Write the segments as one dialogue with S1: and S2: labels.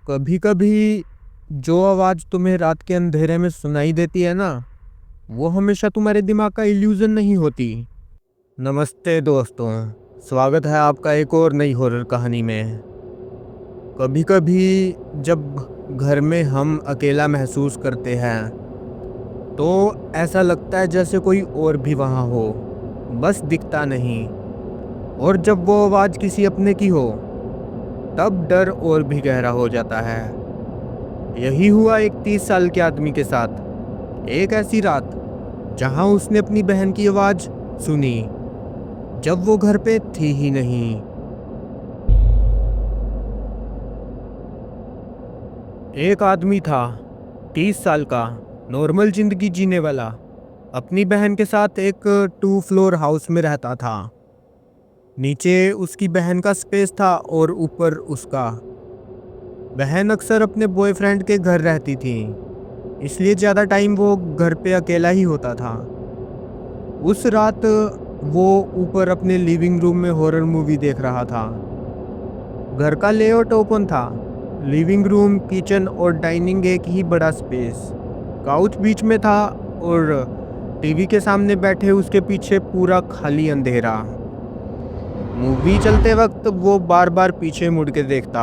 S1: कभी कभी जो आवाज़ तुम्हें रात के अंधेरे में सुनाई देती है ना, वो हमेशा तुम्हारे दिमाग का इल्यूजन नहीं होती। नमस्ते दोस्तों, स्वागत है आपका एक और नई हॉरर कहानी में। कभी कभी जब घर में हम अकेला महसूस करते हैं तो ऐसा लगता है जैसे कोई और भी वहाँ हो, बस दिखता नहीं। और जब वो आवाज़ किसी अपने की हो तब डर और भी गहरा हो जाता है। यही हुआ एक 30 साल के आदमी के साथ। एक ऐसी रात जहां उसने अपनी बहन की आवाज सुनी जब वो घर पे थी ही नहीं। एक आदमी था, 30 साल का, नॉर्मल जिंदगी जीने वाला। अपनी बहन के साथ एक 2 फ्लोर हाउस में रहता था। नीचे उसकी बहन का स्पेस था और ऊपर उसका। बहन अक्सर अपने बॉयफ्रेंड के घर रहती थी, इसलिए ज़्यादा टाइम वो घर पे अकेला ही होता था। उस रात वो ऊपर अपने लिविंग रूम में हॉरर मूवी देख रहा था। घर का लेआउट ओपन था। लिविंग रूम, किचन और डाइनिंग एक ही बड़ा स्पेस। काउच बीच में था और टीवी के सामने बैठे उसके पीछे पूरा खाली अंधेरा। मूवी चलते वक्त वो बार बार पीछे मुड़ के देखता,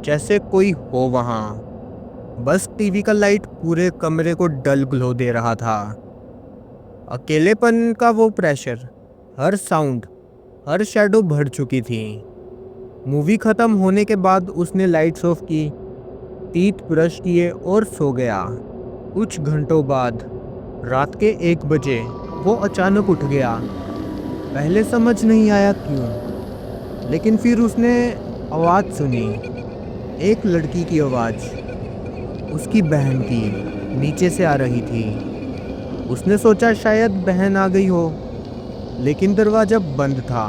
S1: जैसे कोई हो वहाँ। बस टीवी का लाइट पूरे कमरे को डल ग्लो दे रहा था। अकेलेपन का वो प्रेशर, हर साउंड, हर शैडो भर चुकी थी। मूवी खत्म होने के बाद उसने लाइट्स ऑफ की, टीथ ब्रश किए और सो गया। कुछ घंटों बाद रात के 1 बजे वो अचानक उठ गया। पहले समझ नहीं आया क्यों, लेकिन फिर उसने आवाज़ सुनी, एक लड़की की आवाज़, उसकी बहन की, नीचे से आ रही थी। उसने सोचा शायद बहन आ गई हो, लेकिन दरवाज़ा बंद था,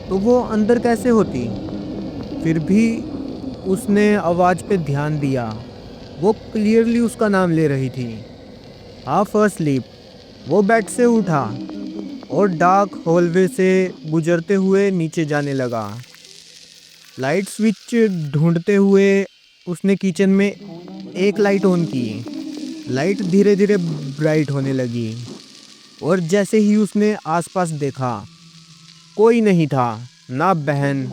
S1: तो वो अंदर कैसे होती। फिर भी उसने आवाज़ पे ध्यान दिया। वो क्लियरली उसका नाम ले रही थी। हाफ अस्लीप वो बेड से उठा और डार्क हॉलवे से गुजरते हुए नीचे जाने लगा। लाइट स्विच ढूंढते हुए उसने किचन में एक लाइट ऑन की। लाइट धीरे धीरे ब्राइट होने लगी और जैसे ही उसने आसपास देखा, कोई नहीं था, ना बहन,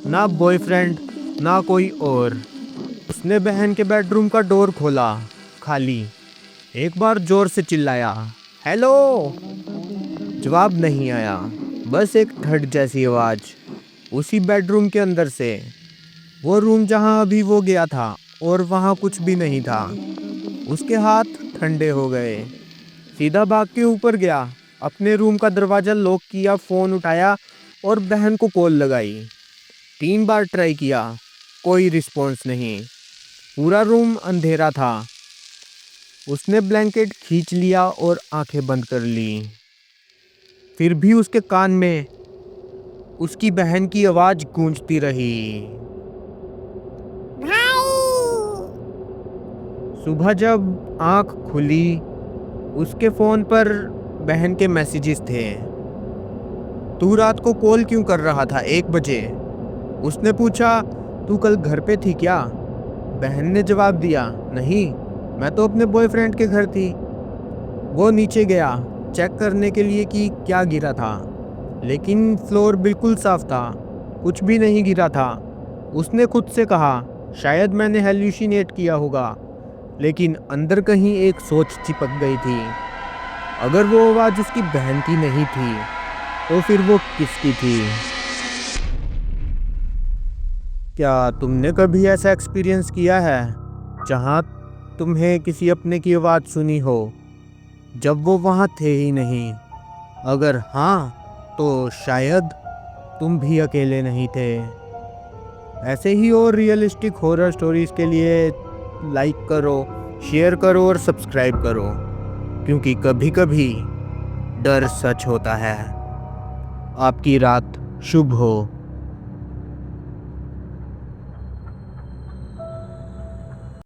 S1: ना बॉयफ्रेंड, ना कोई और। उसने बहन के बेडरूम का डोर खोला, खाली। एक बार जोर से चिल्लाया, हेलो। जवाब नहीं आया, बस एक थर्ड जैसी आवाज़ उसी बेडरूम के अंदर से। वो रूम जहां अभी वो गया था, और वहां कुछ भी नहीं था। उसके हाथ ठंडे हो गए। सीधा भाग के ऊपर गया, अपने रूम का दरवाज़ा लॉक किया, फ़ोन उठाया और बहन को कॉल लगाई। 3 बार ट्राई किया, कोई रिस्पॉन्स नहीं। पूरा रूम अंधेरा था। उसने ब्लैंकेट खींच लिया और आंखें बंद कर ली। फिर भी उसके कान में उसकी बहन की आवाज़ गूंजती रही। सुबह जब आंख खुली, उसके फ़ोन पर बहन के मैसेजेस थे। तू रात को कॉल क्यों कर रहा था 1 बजे? उसने पूछा, तू कल घर पे थी क्या? बहन ने जवाब दिया, नहीं, मैं तो अपने बॉयफ्रेंड के घर थी। वो नीचे गया चेक करने के लिए कि क्या गिरा था, लेकिन फ्लोर बिल्कुल साफ था, कुछ भी नहीं गिरा था। उसने खुद से कहा, शायद मैंने हेल्यूसिनेट किया होगा, लेकिन अंदर कहीं एक सोच चिपक गई थी। अगर वो आवाज़ उसकी बहन की नहीं थी, तो फिर वो किसकी थी? क्या तुमने कभी ऐसा एक्सपीरियंस किया है जहाँ तुम्हें किसी अपने की आवाज़ सुनी हो जब वो वहाँ थे ही नहीं? अगर हाँ, तो शायद तुम भी अकेले नहीं थे। ऐसे ही और रियलिस्टिक हॉरर स्टोरीज के लिए लाइक करो, शेयर करो और सब्सक्राइब करो, क्योंकि कभी कभी डर सच होता है। आपकी रात शुभ हो।